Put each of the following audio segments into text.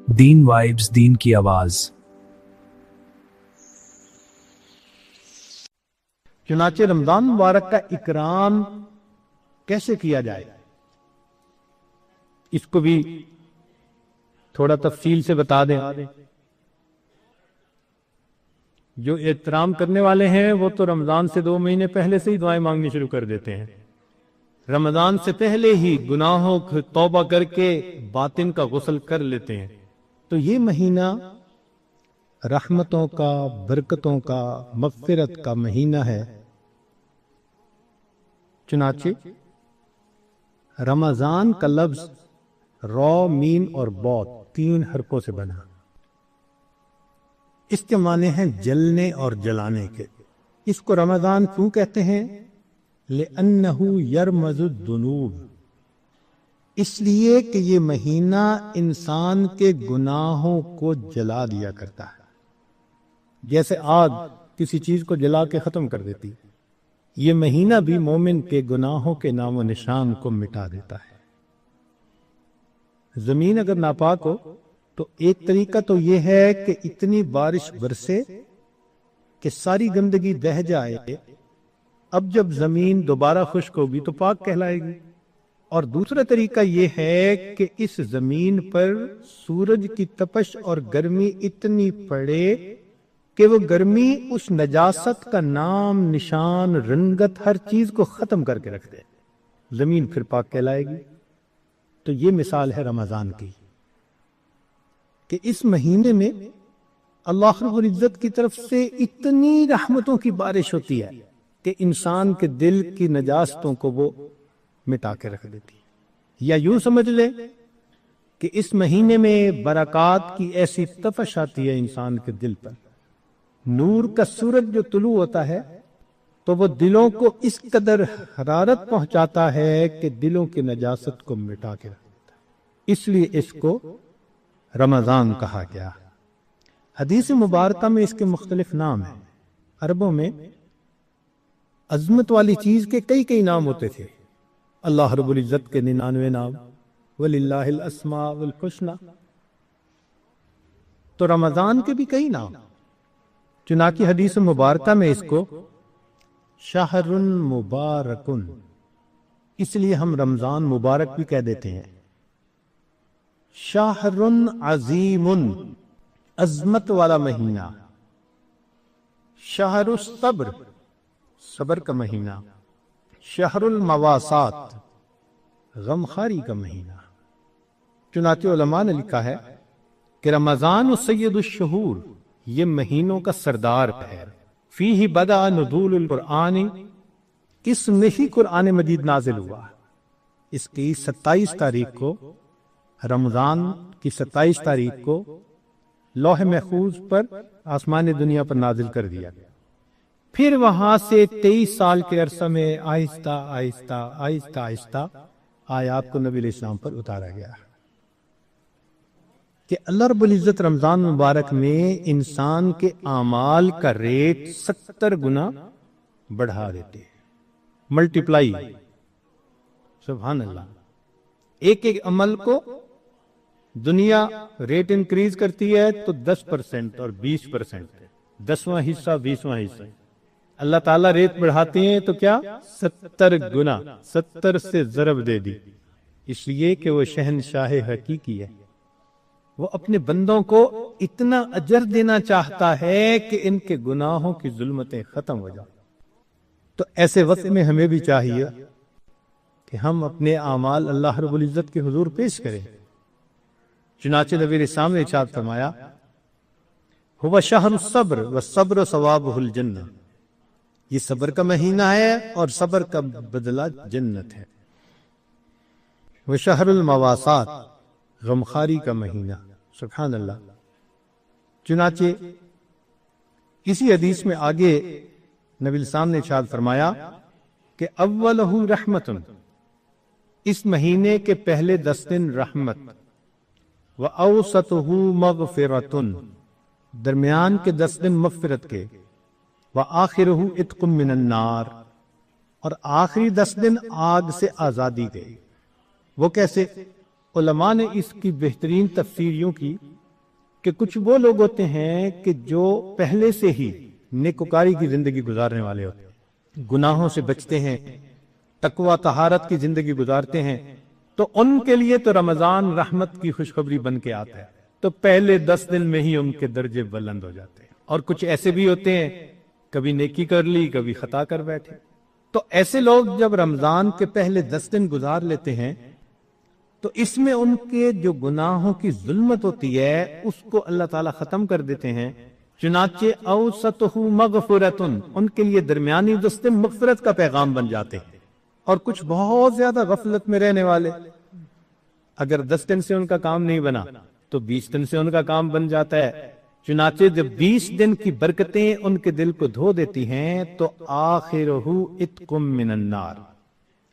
دین vibes, دین کی آواز۔ چنانچہ رمضان مبارک کا اکرام کیسے کیا جائے، اس کو بھی تھوڑا تفصیل سے بتا دیں۔ جو احترام کرنے والے ہیں وہ تو رمضان سے 2 مہینے پہلے سے ہی دعائیں مانگنی شروع کر دیتے ہیں، رمضان سے پہلے ہی گناہوں کو توبہ کر کے باطن کا غسل کر لیتے ہیں۔ تو یہ مہینہ رحمتوں کا، برکتوں کا، مغفرت کا مہینہ ہے۔ چنانچہ رمضان کا لفظ را، میم اور بوت 3 حرفوں سے بنا، اس کے معنی ہیں جلنے اور جلانے کے۔ اس کو رمضان کیوں کہتے ہیں؟ لِأَنَّهُ يَرْمَزُ الذُّنُوبَ، اس لیے کہ یہ مہینہ انسان کے گناہوں کو جلا دیا کرتا ہے، جیسے آگ کسی چیز کو جلا کے ختم کر دیتی، یہ مہینہ بھی مومن کے گناہوں کے نام و نشان کو مٹا دیتا ہے۔ زمین اگر ناپاک ہو تو ایک طریقہ تو یہ ہے کہ اتنی بارش برسے کہ ساری گندگی دہ جائے، اب جب زمین دوبارہ خشک ہوگی تو پاک کہلائے گی۔ اور دوسرا طریقہ یہ ہے کہ اس زمین پر سورج کی تپش اور گرمی اتنی پڑے کہ وہ گرمی اس نجاست کا نام، نشان، رنگت، ہر چیز کو ختم کر کے رکھ دے، زمین پھر پاک کہلائے گی۔ تو یہ مثال ہے رمضان کی، کہ اس مہینے میں اللہ رب العزت کی طرف سے اتنی رحمتوں کی بارش ہوتی ہے کہ انسان کے دل کی نجاستوں کو وہ مٹا کے رکھ دیتی ہے۔ یا یوں سمجھ لے کہ اس مہینے میں برکات کی ایسی تپش آتی ہے انسان کے دل پر، نور کا سورج جو طلوع ہوتا ہے تو وہ دلوں کو اس قدر حرارت پہنچاتا ہے کہ دلوں کی نجاست کو مٹا کے رکھ دیتا ہے، اس لیے اس کو رمضان کہا گیا۔ حدیث مبارکہ میں اس کے مختلف نام ہیں۔ عربوں میں عظمت والی چیز کے کئی نام ہوتے تھے، اللہ رب العزت کے 99 نام، وَلِلَّهِ الْأَسْمَاءُ الْحُسْنَى، تو رمضان کے بھی کئی نام۔ چنانچہ حدیث مبارکہ میں اس کو شہر مبارک، اس لیے ہم رمضان مبارک بھی کہہ دیتے ہیں۔ شہر عظیم، عظمت والا مہینہ۔ شہر الصبر، صبر کا مہینہ۔ شہر المواسات، غمخاری کا مہینہ۔ چنانچہ علماء نے لکھا ہے کہ رمضان سید الشہور، یہ مہینوں کا سردار ہے۔ فیہ بدأ نزول القرآن، اس میں ہی قرآن مجید نازل ہوا۔ اس کی 27 تاریخ کو، رمضان کی 27 تاریخ کو لوح محفوظ پر آسمان دنیا پر نازل کر دیا گیا۔ پھر وہاں سے 23 سال کے عرصہ میں آہستہ آہستہ آیات کو نبی علیہ السلام پر اتارا گیا کہ اللہ رب العزت رمضان مبارک میں انسان کے اعمال کا ریٹ 70 گنا بڑھا دیتے ہیں، ملٹیپلائی۔ سبحان اللہ، ایک عمل کو دنیا ریٹ انکریز کرتی ہے تو 10% اور 20%، 10واں حصہ 20واں حصہ۔ اللہ تعالیٰ ریٹ بڑھاتے ہیں تو کیا؟ 70 گنا، 70 سے ضرب دے دی، اس لیے کہ وہ شہنشاہ حقیقی ہے، وہ اپنے بندوں کو اتنا اجر دینا چاہتا ہے کہ ان کے گناہوں کی ظلمتیں ختم ہو جائیں۔ تو ایسے وقت میں ہمیں بھی چاہیے کہ ہم اپنے اعمال اللہ رب العزت کے حضور پیش کریں۔ چنانچہ نبی علیہ السلام نے ارشاد فرمایا، هو شہر الصبر والصبر ثوابہ الجنہ، یہ صبر کا مہینہ ہے اور صبر کا بدلہ جنت ہے۔ وشہر المواسات، غمخاری کا مہینہ۔ سبحان اللہ۔ چنانچہ اسی حدیث میں آگے نبی علیہ السلام نے ارشاد فرمایا کہ اولہ رحمت، اس مہینے کے پہلے 10 دن رحمت، وَأَوْسَطُهُ مَغْفِرَةٌ، درمیان کے 10 دن مغفرت کے، وَآخِرُهُ عِتْقٌ مِّنَ النَّارِ، اور آخری 10 دن آگ سے آزادی کے۔ وہ کیسے؟ علماء نے اس کی بہترین تفسیر یوں کی کہ کچھ وہ لوگ ہوتے ہیں کہ جو پہلے سے ہی نیکوکاری کی زندگی گزارنے والے ہوتے ہیں، گناہوں سے بچتے ہیں، تقوی طہارت کی زندگی گزارتے ہیں، تو ان کے لیے تو رمضان رحمت کی خوشخبری بن کے آتا ہے، تو پہلے 10 دن میں ہی ان کے درجے بلند ہو جاتے ہیں۔ اور کچھ ایسے بھی ہوتے ہیں، کبھی نیکی کر لی کبھی خطا کر بیٹھے، تو ایسے لوگ جب رمضان کے پہلے 10 دن گزار لیتے ہیں تو اس میں ان کے جو گناہوں کی ظلمت ہوتی ہے اس کو اللہ تعالیٰ ختم کر دیتے ہیں۔ چنانچہ اوسطہ مغفرتن، ان کے لیے درمیانی دستے مغفرت کا پیغام بن جاتے ہیں۔ اور کچھ بہت زیادہ غفلت میں رہنے والے، اگر 10 دن سے ان کا کام نہیں بنا تو 20 دن سے ان کا کام بن جاتا ہے۔ چنانچہ جب 20 دن کی برکتیں ان کے دل کو دھو دیتی ہیں تو آخرہ اتقم من النار،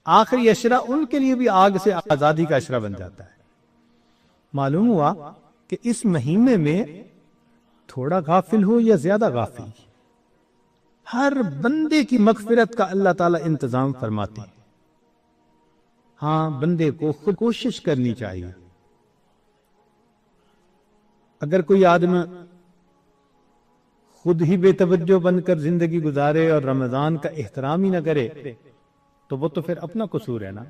آخری اشرہ ان کے لیے بھی آگ سے آزادی کا اشرہ بن جاتا ہے۔ معلوم ہوا کہ اس مہینے میں تھوڑا غافل ہو یا زیادہ غافل، ہر بندے کی مغفرت کا اللہ تعالیٰ انتظام فرماتے ہیں۔ ہاں، بندے کو خود کوشش کرنی چاہیے۔ اگر کوئی آدمی خود ہی بے توجہ بن کر زندگی گزارے اور رمضان کا احترام ہی نہ کرے تو وہ تو پھر اپنا قصور ہے نا،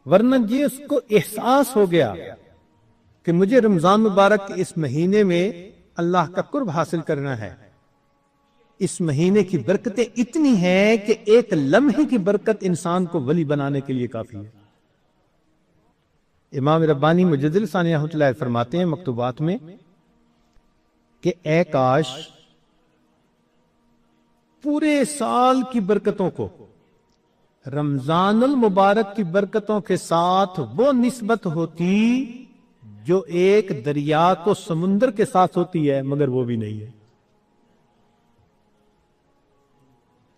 ورنہ یہ اس کو احساس ہو گیا کہ مجھے رمضان مبارک کے اس مہینے میں اللہ کا قرب حاصل کرنا ہے، اس مہینے کی برکتیں اتنی ہیں کہ ایک لمحے کی برکت انسان کو ولی بنانے کے لیے کافی ہے۔ امام ربانی مجدد ثانی رحمۃ اللہ فرماتے ہیں مکتوبات میں کہ اے کاش پورے سال کی برکتوں کو رمضان المبارک کی برکتوں کے ساتھ وہ نسبت ہوتی جو ایک دریا کو سمندر کے ساتھ ہوتی ہے، مگر وہ بھی نہیں ہے۔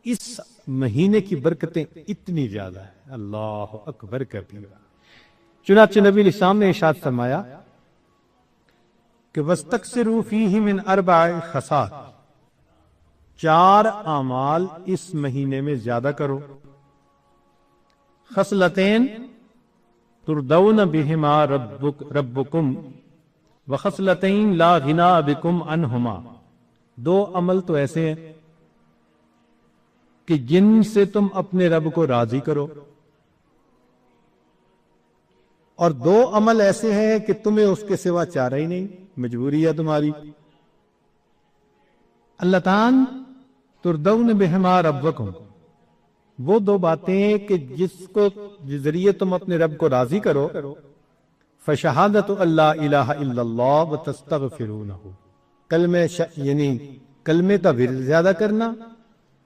اس مہینے کی برکتیں اتنی زیادہ ہیں، اللہ اکبر کبیرہ۔ چنانچہ نبی علیہ السلام نے ارشاد فرمایا کہ وَاسْتَكْثِرُوا فِيهِ مِنْ 4 خصال، 4 اعمال اس مہینے میں زیادہ کرو۔ خصلتین تردون بہما ربکم وخصلتین لا غنا بکم عنہما، 2 عمل تو ایسے ہیں کہ جن سے تم اپنے رب کو راضی کرو، اور 2 عمل ایسے ہیں کہ تمہیں اس کے سوا چارہ ہی نہیں، مجبوری ہے تمہاری۔ اللہ تعالیٰ تردون بہما ربکم، وہ 2 باتیں کہ جس ذریعے تم اپنے رب کو راضی کرو، فشہادت اللہ الہ الا اللہ وتستغفرونہ، یعنی کلمے کا ورد زیادہ کرنا،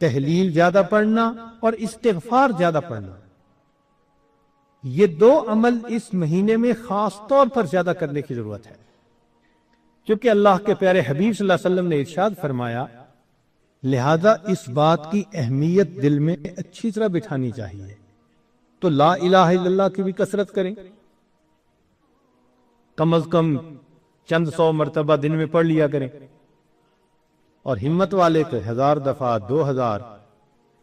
تحلیل زیادہ پڑھنا اور استغفار زیادہ پڑھنا۔ یہ 2 عمل اس مہینے میں خاص طور پر زیادہ کرنے کی ضرورت ہے، کیونکہ اللہ کے پیارے حبیب صلی اللہ علیہ وسلم نے ارشاد فرمایا، لہذا اس بات کی اہمیت دل میں اچھی طرح بٹھانی چاہیے۔ تو لا الہ الا اللہ کی بھی کثرت کریں، کم از کم چند 100 مرتبہ دن میں پڑھ لیا کریں، اور ہمت والے کو 1000 دفعہ 2000